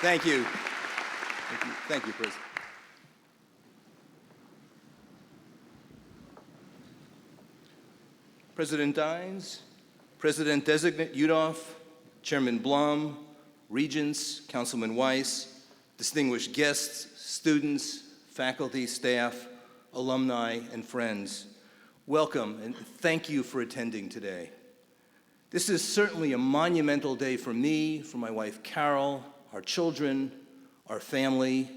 Thank you. Thank you, President. President Dines, President-designate Udhoff, Chairman Blum, Regents, Councilman Weiss, distinguished guests, students, faculty, staff, alumni, and friends, welcome and thank you for attending today. This is certainly a monumental day for me, for my wife Carol, our children, our family.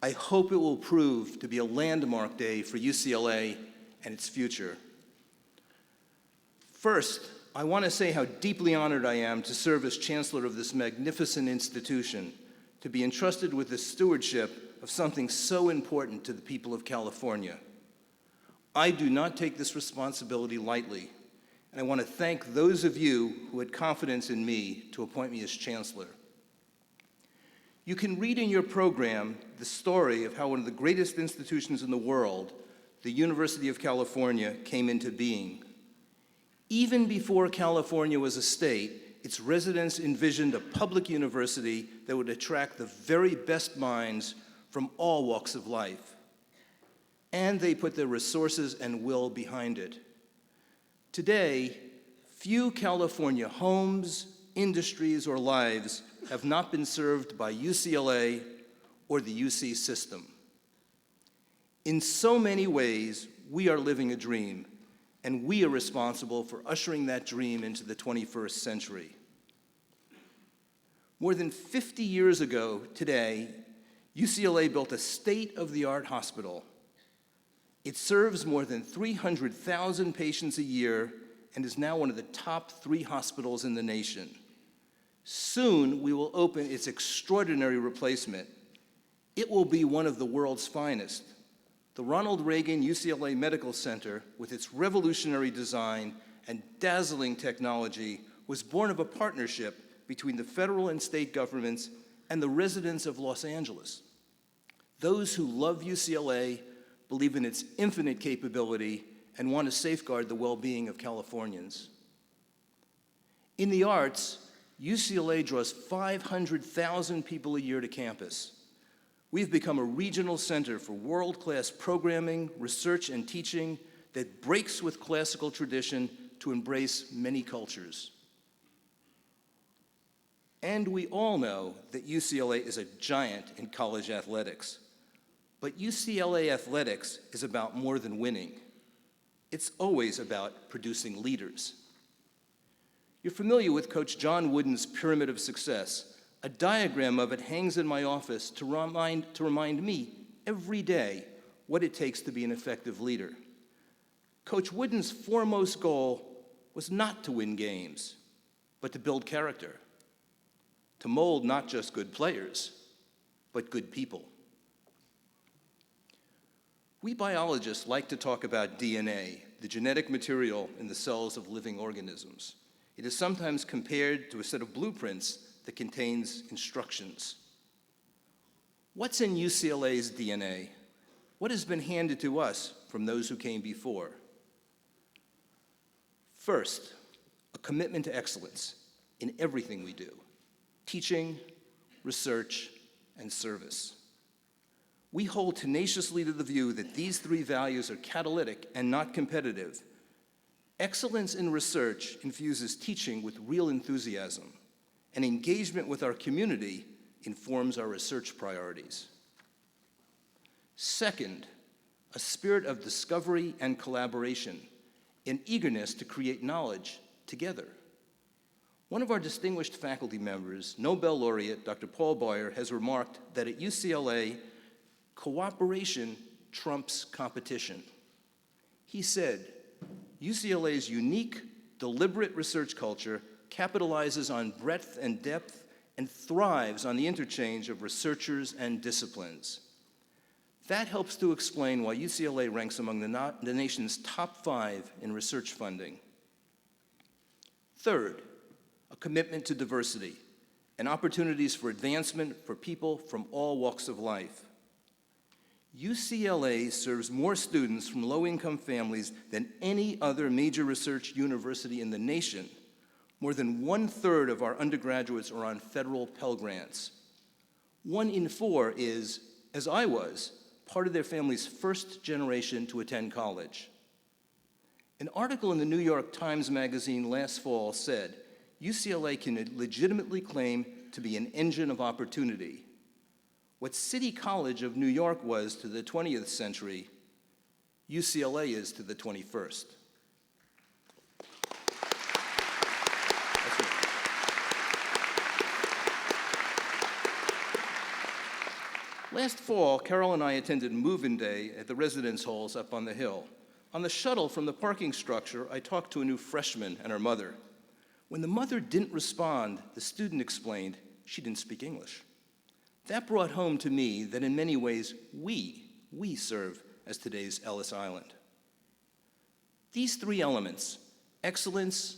I hope it will prove to be a landmark day for UCLA and its future. First, I want to say how deeply honored I am to serve as chancellor of this magnificent institution, to be entrusted with the stewardship of something so important to the people of California. I do not take this responsibility lightly, and I want to thank those of you who had confidence in me to appoint me as chancellor. You can read in your program the story of how one of the greatest institutions in the world, the University of California, came into being. Even before California was a state, its residents envisioned a public university that would attract the very best minds from all walks of life. And they put their resources and will behind it. Today, few California homes, industries, or lives have not been served by UCLA or the UC system. In so many ways, we are living a dream, and we are responsible for ushering that dream into the 21st century. More than 50 years ago today, UCLA built a state-of-the-art hospital. It serves more than 300,000 patients a year and is now one of the top 3 hospitals in the nation. Soon, we will open its extraordinary replacement. It will be one of the world's finest. The Ronald Reagan UCLA Medical Center, with its revolutionary design and dazzling technology, was born of a partnership between the federal and state governments and the residents of Los Angeles. Those who love UCLA believe in its infinite capability and want to safeguard the well-being of Californians. In the arts, UCLA draws 500,000 people a year to campus. We've become a regional center for world-class programming, research, and teaching that breaks with classical tradition to embrace many cultures. And we all know that UCLA is a giant in college athletics. But UCLA athletics is about more than winning. It's always about producing leaders. You're familiar with Coach John Wooden's Pyramid of Success. A diagram of it hangs in my office to remind me every day what it takes to be an effective leader. Coach Wooden's foremost goal was not to win games, but to build character, to mold not just good players, but good people. We biologists like to talk about DNA, the genetic material in the cells of living organisms. It is sometimes compared to a set of blueprints that contains instructions. What's in UCLA's DNA? What has been handed to us from those who came before? First, a commitment to excellence in everything we do: teaching, research, and service. We hold tenaciously to the view that these 3 values are catalytic and not competitive. Excellence in research infuses teaching with real enthusiasm, and engagement with our community informs our research priorities. Second, a spirit of discovery and collaboration, an eagerness to create knowledge together. One of our distinguished faculty members, Nobel laureate Dr. Paul Boyer, has remarked that at UCLA, cooperation trumps competition. He said, UCLA's unique, deliberate research culture capitalizes on breadth and depth and thrives on the interchange of researchers and disciplines. That helps to explain why UCLA ranks among the nation's top 5 in research funding. Third, a commitment to diversity and opportunities for advancement for people from all walks of life. UCLA serves more students from low-income families than any other major research university in the nation. More than 1/3 of our undergraduates are on federal Pell Grants. 1 in 4 is, as I was, part of their family's first generation to attend college. An article in the New York Times Magazine last fall said, UCLA can legitimately claim to be an engine of opportunity. What City College of New York was to the 20th century, UCLA is to the 21st. Last fall, Carol and I attended Move-In Day at the residence halls up on the Hill. On the shuttle from the parking structure, I talked to a new freshman and her mother. When the mother didn't respond, the student explained she didn't speak English. That brought home to me that in many ways, we serve as today's Ellis Island. These 3 elements, excellence,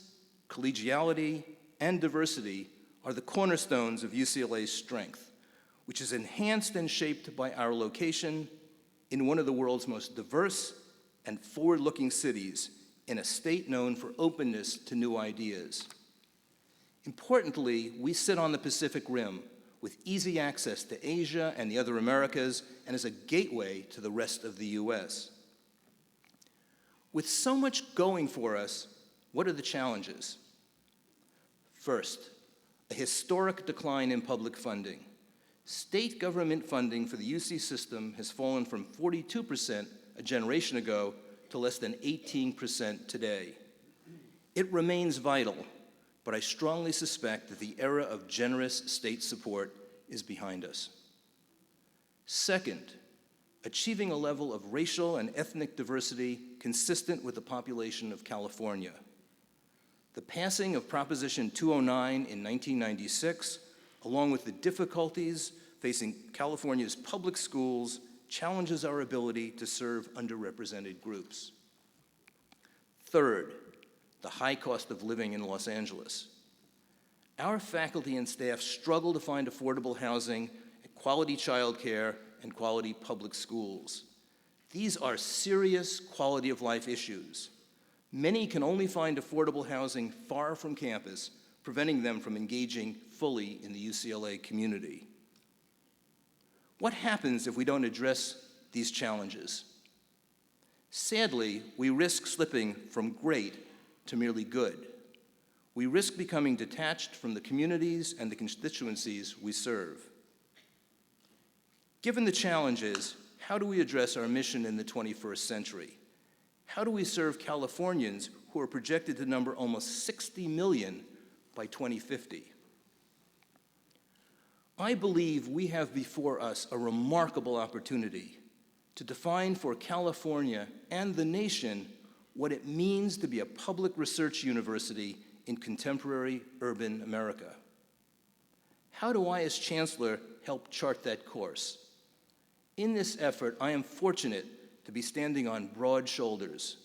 collegiality, and diversity, are the cornerstones of UCLA's strength, which is enhanced and shaped by our location in one of the world's most diverse and forward-looking cities in a state known for openness to new ideas. Importantly, we sit on the Pacific Rim with easy access to Asia and the other Americas and as a gateway to the rest of the US. With so much going for us, what are the challenges? First, a historic decline in public funding. State government funding for the UC system has fallen from 42% a generation ago to less than 18% today. It remains vital, but I strongly suspect that the era of generous state support is behind us. Second, achieving a level of racial and ethnic diversity consistent with the population of California. The passing of Proposition 209 in 1996, along with the difficulties facing California's public schools, challenges our ability to serve underrepresented groups. Third, the high cost of living in Los Angeles. Our faculty and staff struggle to find affordable housing, quality childcare, and quality public schools. These are serious quality of life issues. Many can only find affordable housing far from campus, preventing them from engaging fully in the UCLA community. What happens if we don't address these challenges? Sadly, we risk slipping from great to merely good. We risk becoming detached from the communities and the constituencies we serve. Given the challenges, how do we address our mission in the 21st century? How do we serve Californians who are projected to number almost 60 million by 2050? I believe we have before us a remarkable opportunity to define for California and the nation what it means to be a public research university in contemporary urban America. How do I, as Chancellor, help chart that course? In this effort, I am fortunate to be standing on broad shoulders.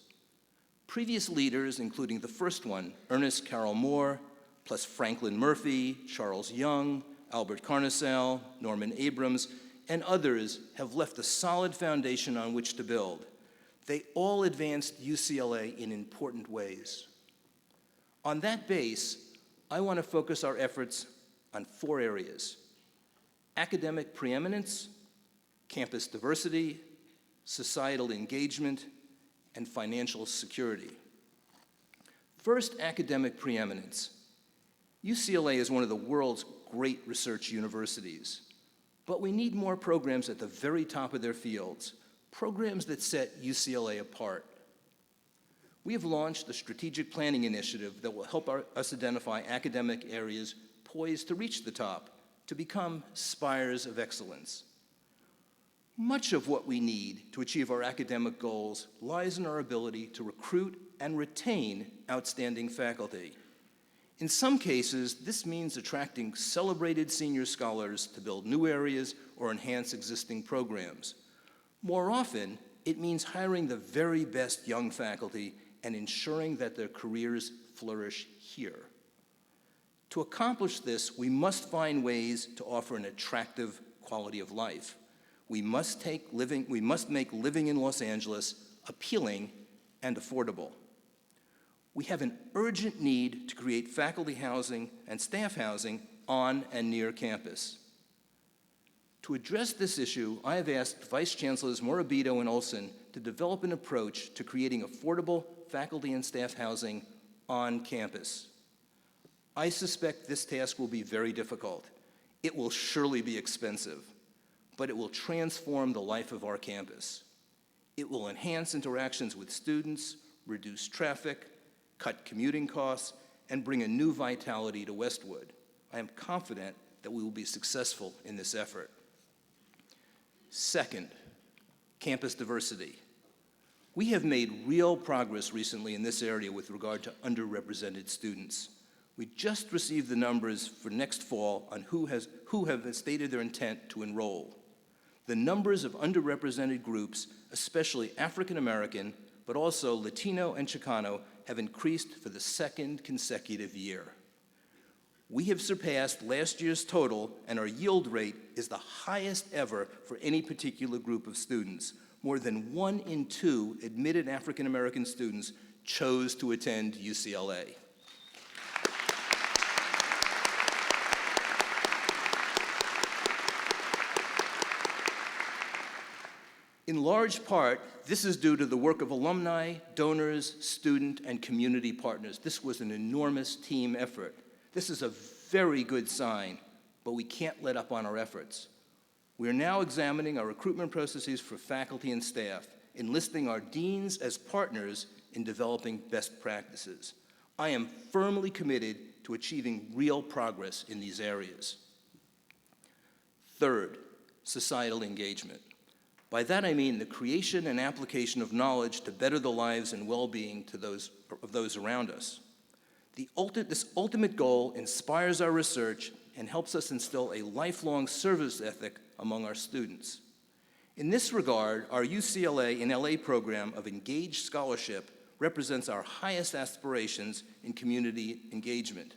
Previous leaders, including the first one, Ernest Carroll Moore, plus Franklin Murphy, Charles Young, Albert Carnesal, Norman Abrams, and others have left a solid foundation on which to build. They all advanced UCLA in important ways. On that base, I want to focus our efforts on 4 areas: academic preeminence, campus diversity, societal engagement, and financial security. First, academic preeminence. UCLA is one of the world's great research universities, but we need more programs at the very top of their fields, programs that set UCLA apart. We have launched a strategic planning initiative that will help us identify academic areas poised to reach the top, to become spires of excellence. Much of what we need to achieve our academic goals lies in our ability to recruit and retain outstanding faculty. In some cases, this means attracting celebrated senior scholars to build new areas or enhance existing programs. More often, it means hiring the very best young faculty and ensuring that their careers flourish here. To accomplish this, we must find ways to offer an attractive quality of life. We must make living in Los Angeles appealing and affordable. We have an urgent need to create faculty housing and staff housing on and near campus. To address this issue, I have asked Vice Chancellors Morabito and Olson to develop an approach to creating affordable faculty and staff housing on campus. I suspect this task will be very difficult. It will surely be expensive, but it will transform the life of our campus. It will enhance interactions with students, reduce traffic, cut commuting costs, and bring a new vitality to Westwood. I am confident that we will be successful in this effort. Second, campus diversity. We have made real progress recently in this area with regard to underrepresented students. We just received the numbers for next fall on who have stated their intent to enroll. The numbers of underrepresented groups, especially African American, but also Latino and Chicano, have increased for the second consecutive year. We have surpassed last year's total, and our yield rate is the highest ever for any particular group of students. More than 1 in 2 admitted African American students chose to attend UCLA. In large part, this is due to the work of alumni, donors, student, and community partners. This was an enormous team effort. This is a very good sign, but we can't let up on our efforts. We are now examining our recruitment processes for faculty and staff, enlisting our deans as partners in developing best practices. I am firmly committed to achieving real progress in these areas. Third, societal engagement. By that I mean the creation and application of knowledge to better the lives and well-being of those around us. This ultimate goal inspires our research and helps us instill a lifelong service ethic among our students. In this regard, our UCLA in LA program of Engaged Scholarship represents our highest aspirations in community engagement.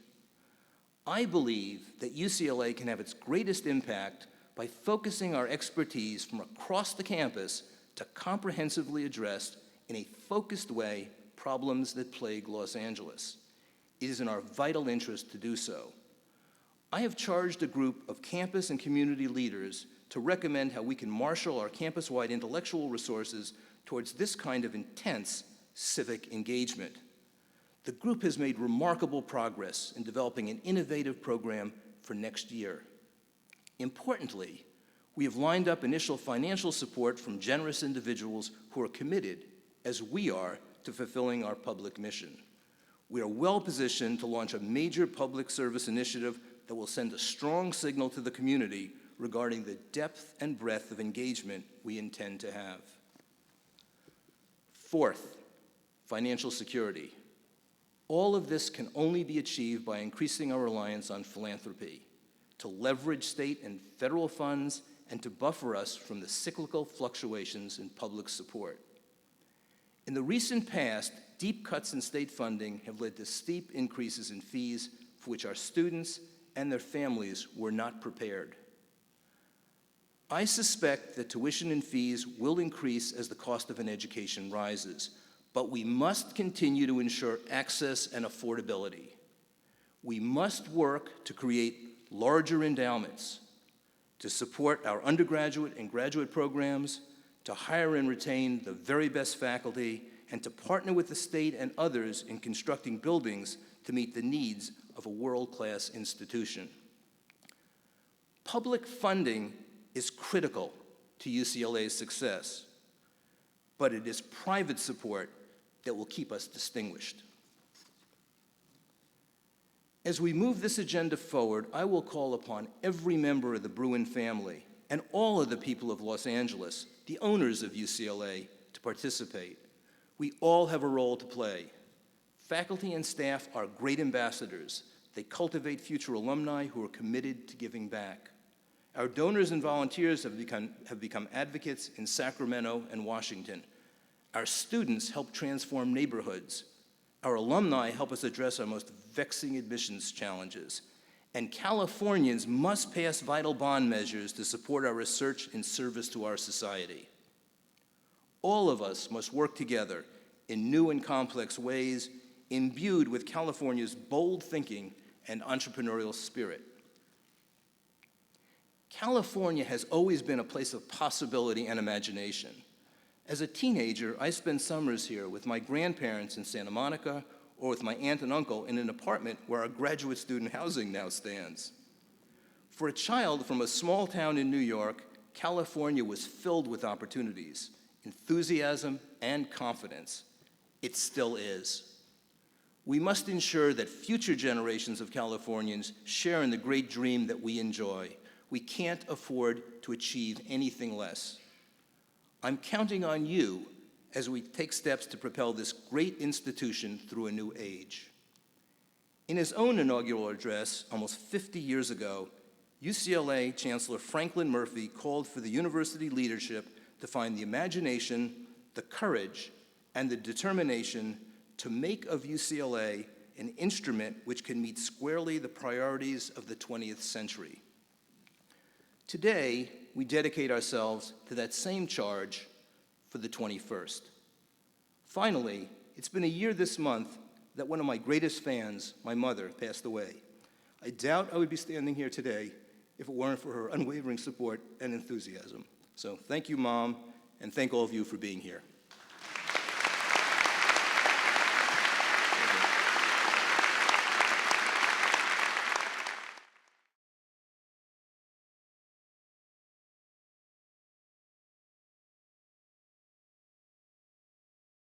I believe that UCLA can have its greatest impact by focusing our expertise from across the campus to comprehensively address in a focused way problems that plague Los Angeles. It is in our vital interest to do so. I have charged a group of campus and community leaders to recommend how we can marshal our campus-wide intellectual resources towards this kind of intense civic engagement. The group has made remarkable progress in developing an innovative program for next year. Importantly, we have lined up initial financial support from generous individuals who are committed, as we are, to fulfilling our public mission. We are well positioned to launch a major public service initiative that will send a strong signal to the community regarding the depth and breadth of engagement we intend to have. Fourth, financial security. All of this can only be achieved by increasing our reliance on philanthropy, to leverage state and federal funds, and to buffer us from the cyclical fluctuations in public support. In the recent past, deep cuts in state funding have led to steep increases in fees for which our students and their families were not prepared. I suspect that tuition and fees will increase as the cost of an education rises, but we must continue to ensure access and affordability. We must work to create larger endowments, to support our undergraduate and graduate programs, to hire and retain the very best faculty, and to partner with the state and others in constructing buildings to meet the needs of a world-class institution. Public funding is critical to UCLA's success, but it is private support that will keep us distinguished. As we move this agenda forward, I will call upon every member of the Bruin family and all of the people of Los Angeles, the owners of UCLA, to participate. We all have a role to play. Faculty and staff are great ambassadors. They cultivate future alumni who are committed to giving back. Our donors and volunteers have become advocates in Sacramento and Washington. Our students help transform neighborhoods. Our alumni help us address our most vexing admissions challenges. And Californians must pass vital bond measures to support our research in service to our society. All of us must work together in new and complex ways, imbued with California's bold thinking and entrepreneurial spirit. California has always been a place of possibility and imagination. As a teenager, I spent summers here with my grandparents in Santa Monica or with my aunt and uncle in an apartment where our graduate student housing now stands. For a child from a small town in New York, California was filled with opportunities, enthusiasm, and confidence. It still is. We must ensure that future generations of Californians share in the great dream that we enjoy. We can't afford to achieve anything less. I'm counting on you as we take steps to propel this great institution through a new age. In his own inaugural address almost 50 years ago, UCLA Chancellor Franklin Murphy called for the university leadership to find the imagination, the courage, and the determination to make of UCLA an instrument which can meet squarely the priorities of the 20th century. Today, we dedicate ourselves to that same charge for the 21st. Finally, it's been a year this month that one of my greatest fans, my mother, passed away. I doubt I would be standing here today if it weren't for her unwavering support and enthusiasm. So thank you, Mom, and thank all of you for being here.